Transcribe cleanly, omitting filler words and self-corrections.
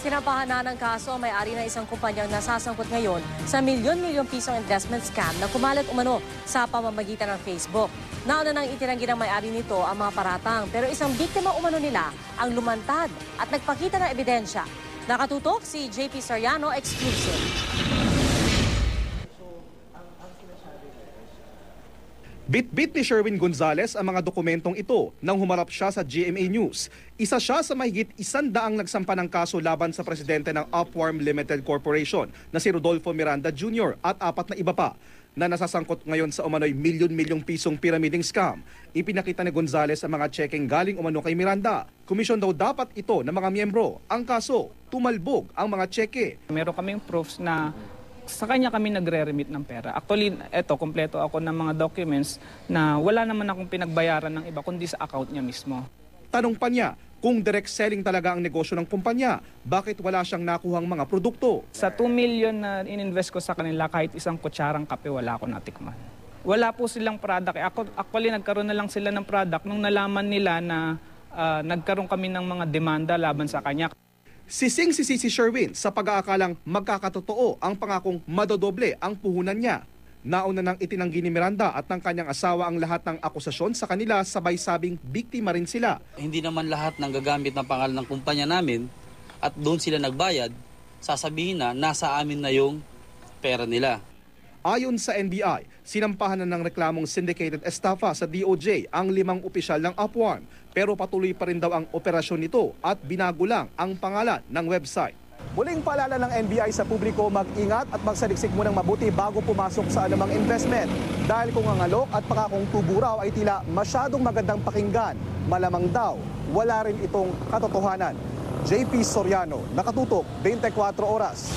Sinampahan na ng kaso ang may-ari ng isang kumpanyang nasasangkot ngayon sa milyon-milyong pisong investment scam na kumalat umano sa pamamagitan ng Facebook. Nauna nang itinanggi ng may-ari nito ang mga paratang pero isang biktima umano nila ang lumantad at nagpakita ng ebidensya. Nakatutok si JP Soriano, exclusive. Bit-bit ni Sherwin Gonzales ang mga dokumentong ito nang humarap siya sa GMA News. Isa siya sa mahigit 100 nagsampa ng kaso laban sa presidente ng Upworm Limited Corporation na si Rodolfo Miranda Jr. at 4 na iba pa na nasasangkot ngayon sa umano'y milyon-milyong pisong pyramiding scam. Ipinakita ni Gonzales ang mga checking galing umano kay Miranda. Komisyon daw dapat ito ng mga miyembro. Ang kaso, tumalbog ang mga cheque. Meron kaming proofs na sa kanya kami nagre-remit ng pera. Actually, kompleto ako ng mga documents na wala naman akong pinagbayaran ng iba kundi sa account niya mismo. Tanong pa niya, kung direct selling talaga ang negosyo ng kumpanya, bakit wala siyang nakuhang mga produkto? Sa 2 million na ininvest ko sa kanila, kahit isang kutsarang kape, wala ako natikman. Wala po silang product. Actually, nagkaroon na lang sila ng product nung nalaman nila na nagkaroon kami ng mga demanda laban sa kanya. Sising-sisi si Sherwin sa pag-aakalang magkakatotoo ang pangakong madodoble ang puhunan niya. Nauna nang itinanggi ni Miranda at ng kanyang asawa ang lahat ng akusasyon sa kanila, sabay sabing biktima rin sila. Hindi naman lahat ng gagamit ng pangalan ng kumpanya namin at doon sila nagbayad, sasabihin na nasa amin na yung pera nila. Ayon sa NBI, sinampahan na ng reklamong syndicated estafa sa DOJ ang 5 opisyal ng Upworm, pero patuloy pa rin daw ang operasyon nito at binago lang ang pangalan ng website. Muling paalala ng NBI sa publiko, mag-ingat at magsaliksik munang mabuti bago pumasok sa anumang investment. Dahil kung ang alok at pangakong tubo raw ay tila masyadong magandang pakinggan, malamang daw wala rin itong katotohanan. JP Soriano, nakatutok 24 oras.